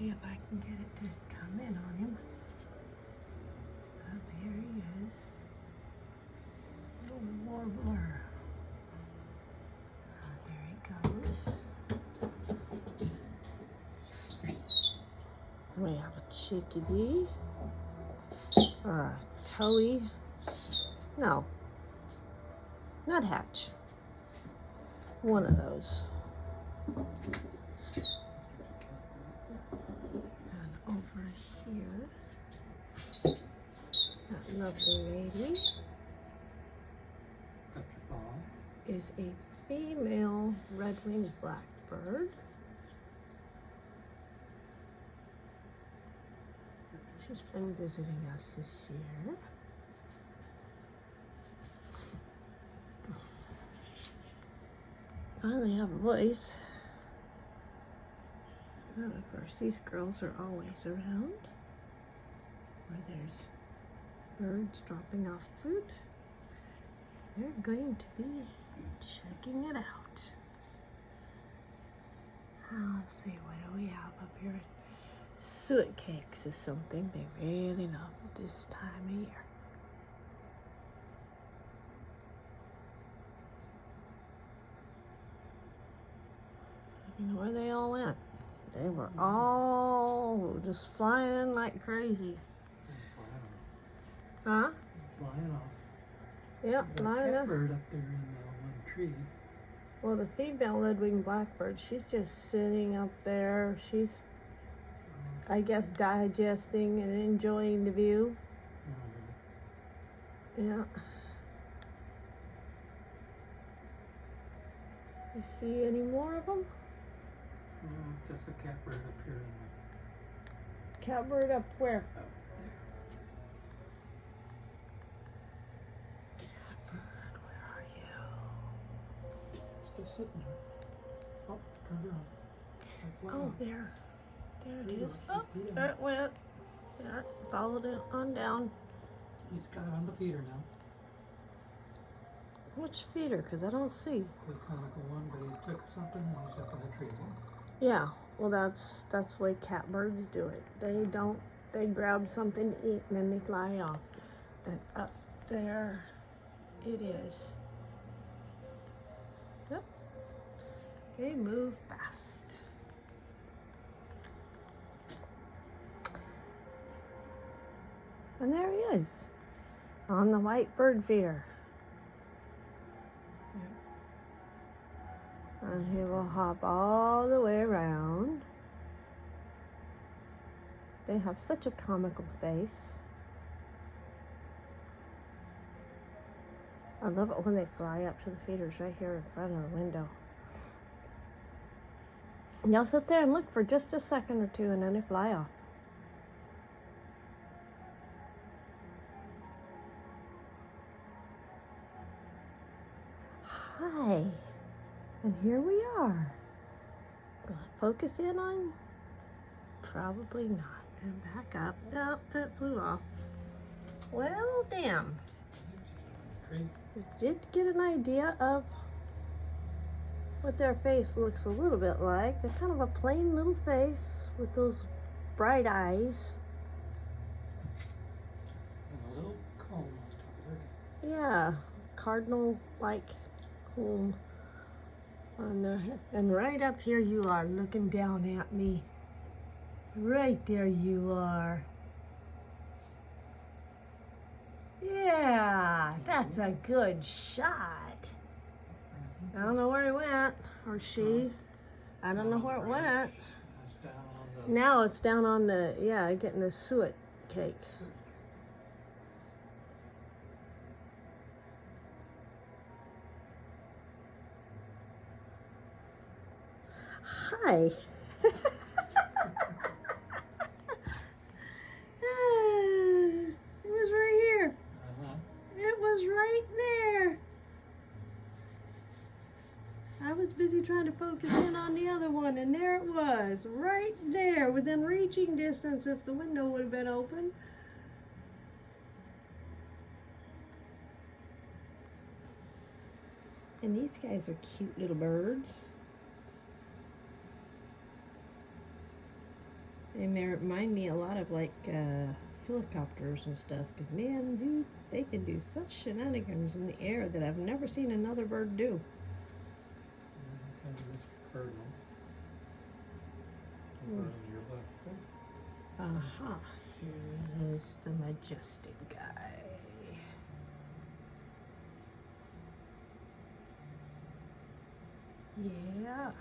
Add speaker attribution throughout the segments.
Speaker 1: see if I can get it to come in on him. Up here he is. Little warbler. There he goes. We have a chickadee. Or a towie. No. Nuthatch. One of those. And over here, that lovely lady is a female red-winged blackbird. She's been visiting us this year. Finally have a voice. Well, of course, these girls are always around where there's birds dropping off fruit. They're going to be checking it out. Let's see, what do we have up here? Suet cakes is something they really love this time of year. You know where they all went? They were all just flying like crazy. Huh?
Speaker 2: Flying off.
Speaker 1: Yep, flying off.
Speaker 2: Bird up there in one tree.
Speaker 1: Well, the female red-winged blackbird, she's just sitting up there. She's, I guess, digesting and enjoying the view. Yeah. You see any more of them?
Speaker 2: Just a catbird up here.
Speaker 1: Catbird up where?
Speaker 2: Up there.
Speaker 1: Catbird, where are you?
Speaker 2: Still sitting there. Oh, turned her off.
Speaker 1: Oh, there. There it is. Oh, there it went. There, followed it on down.
Speaker 2: He's got it on the feeder now.
Speaker 1: Which feeder? Because I don't see.
Speaker 2: The conical one, but he took something and he's up in the tree.
Speaker 1: Yeah, well that's the way catbirds do it. They grab something to eat and then they fly off. And up there it is. Yep. Okay, move fast. And there he is, on the white bird feeder. And he will hop all the way around. They have such a comical face. I love it when they fly up to the feeders right here in front of the window. And they'll sit there and look for just a second or two and then they fly off. Hi. And here we are. Will it focus in on? Probably not. And back up. No, it flew off. Well, damn. Did get an idea of what their face looks a little bit like. They're kind of a plain little face with those bright eyes.
Speaker 2: And a little comb on top of their head.
Speaker 1: Yeah, cardinal-like comb on their head. And right up here you are looking down at me. Right there you are. Yeah, that's a good shot. I don't know where he went, or she. I don't know where it went. Now it's down on the, yeah, getting the suet cake. Hi. It was right here. It was right there. I was busy trying to focus in on the other one, and there it was, right there, within reaching distance if the window would have been open. And these guys are cute little birds. And they remind me a lot of like helicopters and stuff. Because man, dude, they can do such shenanigans in the air that I've never seen another bird do.
Speaker 2: Kind of this cardinal.
Speaker 1: Aha, here is the majestic guy. Yeah.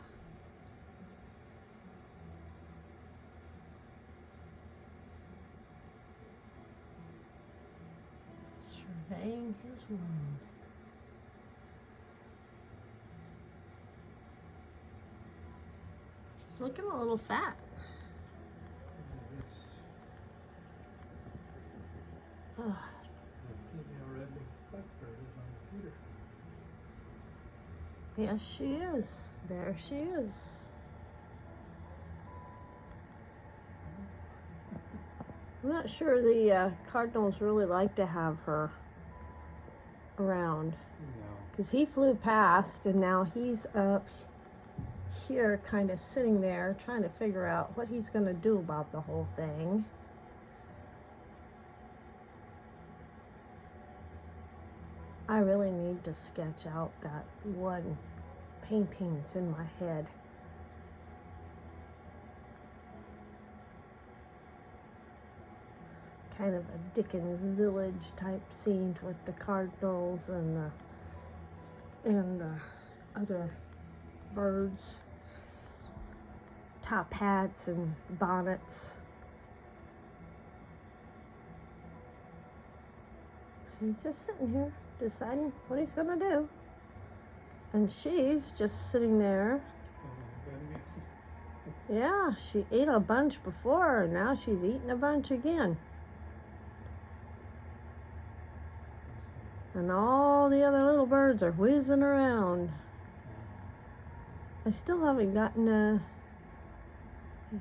Speaker 1: Surveying his world. He's looking a little fat. Oh. Yes, she is. There she is. I'm not sure the Cardinals really like to have her around. Because he flew past and now he's up here kind of sitting there trying to figure out what he's going to do about the whole thing. I really need to sketch out that one painting that's in my head. Kind of a Dickens village type scene with the cardinals and other birds, top hats and bonnets. He's just sitting here deciding what he's gonna do. And she's just sitting there. Yeah, she ate a bunch before and now she's eating a bunch again. And all the other little birds are whizzing around. I still haven't gotten a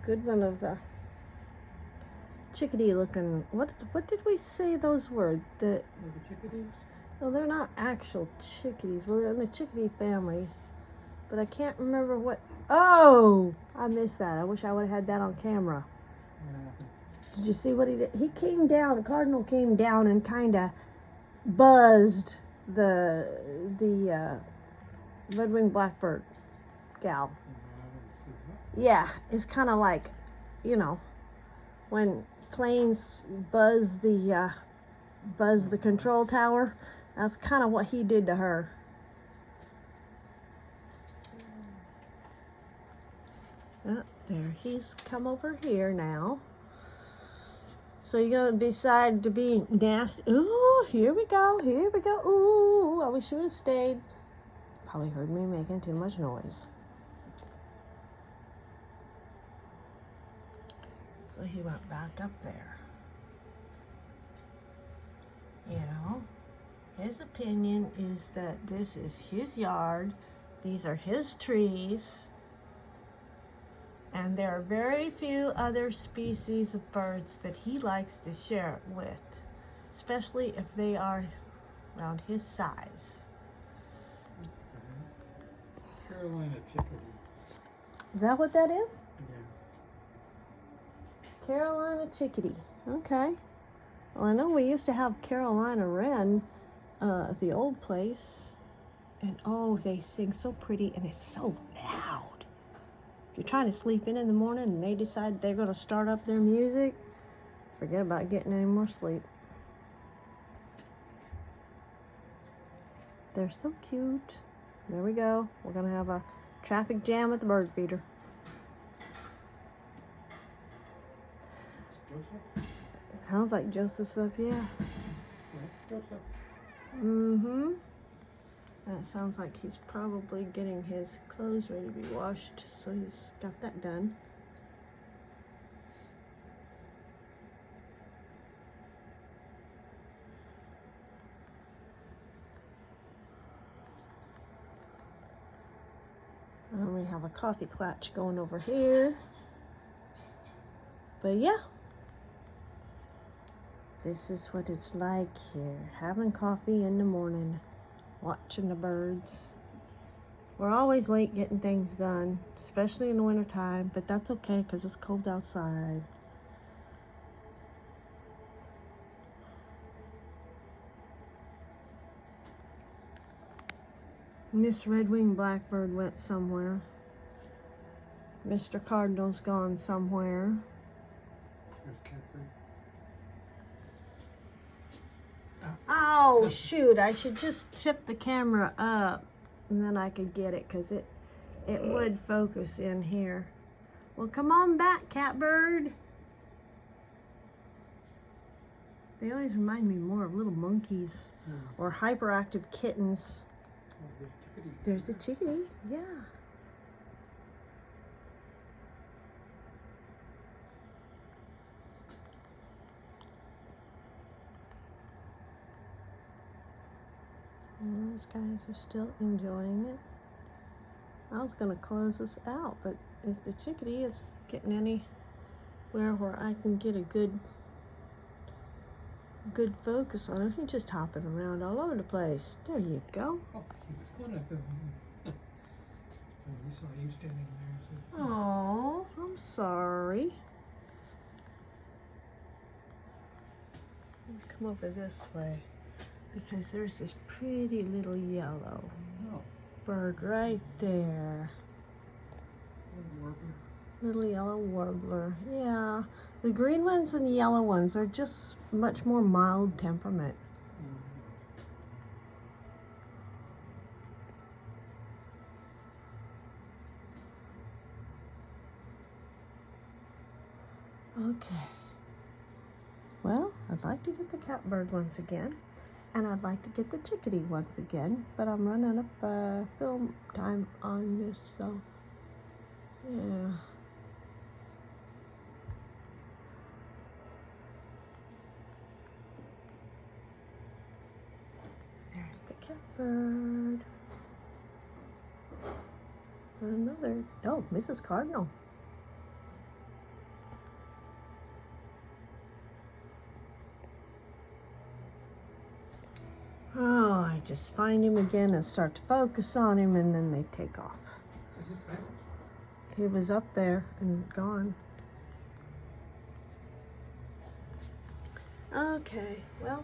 Speaker 1: good one of the chickadee looking. What did we say those were?
Speaker 2: The chickadees?
Speaker 1: No, they're not actual chickadees. Well, they're in the chickadee family. But I can't remember what. Oh! I missed that. I wish I would have had that on camera.
Speaker 2: Yeah.
Speaker 1: Did you see what he did? He came down, the cardinal came down and kind of buzzed the red-winged blackbird gal. Yeah, it's kind of like, you know, when planes buzz the control tower. That's kind of what he did to her. Oh, there, he's come over here now. So you're gonna decide to be nasty. Ooh, here we go, here we go. Ooh, I wish you would have stayed. Probably heard me making too much noise. So he went back up there. You know, his opinion is that this is his yard. These are his trees. And there are very few other species of birds that he likes to share it with, especially if they are around his size.
Speaker 2: Carolina chickadee.
Speaker 1: Is that what that is?
Speaker 2: Yeah.
Speaker 1: Carolina chickadee. Okay. Well, I know we used to have Carolina wren at the old place. And oh, they sing so pretty and it's so loud. You're trying to sleep in the morning and they decide they're going to start up their music, forget about getting any more sleep. They're so cute. There we go. We're going to have a traffic jam at the bird feeder.
Speaker 2: Joseph?
Speaker 1: Sounds like Joseph's up, yeah.
Speaker 2: Joseph.
Speaker 1: Mm-hmm. That sounds like he's probably getting his clothes ready to be washed, so he's got that done. And we have a coffee clutch going over here. But yeah, this is what it's like here, having coffee in the morning, watching the birds. We're always late getting things done, especially in the wintertime, but that's okay because it's cold outside. Miss Red-winged Blackbird went somewhere. Mr. Cardinal's gone somewhere.
Speaker 2: There's Catbird.
Speaker 1: Oh, shoot. I should just tip the camera up and then I could get it because it would focus in here. Well, come on back, Catbird. They always remind me more of little monkeys or hyperactive kittens.
Speaker 2: Oh,
Speaker 1: There's a chickadee, yeah. And those guys are still enjoying it. I was gonna close this out, but if the chickadee is getting anywhere where I can get a good focus on it, he's just hopping around all over the place. There you go.
Speaker 2: Oh, he was going up there. So we saw you standing there and said,
Speaker 1: Oh, I'm sorry. Come over this way because there's this pretty little yellow
Speaker 2: no.
Speaker 1: bird right there.
Speaker 2: Little warbler.
Speaker 1: Little yellow warbler. Yeah, the green ones and the yellow ones are just much more mild temperament. Okay. Well, I'd like to get the catbird once again, and I'd like to get the chickadee once again, but I'm running up film time on this, so yeah. There's the catbird. Another, oh, Mrs. Cardinal. Oh, I just find him again and start to focus on him, and then they take off. He was up there and gone. Okay, well,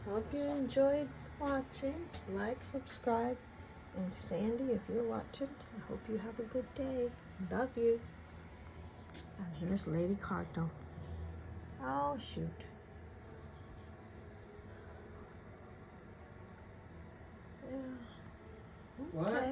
Speaker 1: hope you enjoyed watching. Like, subscribe, and Sandy, if you're watching, I hope you have a good day. Love you. And here's Lady Cardinal. Oh, shoot. Yeah.
Speaker 2: What?
Speaker 1: Okay.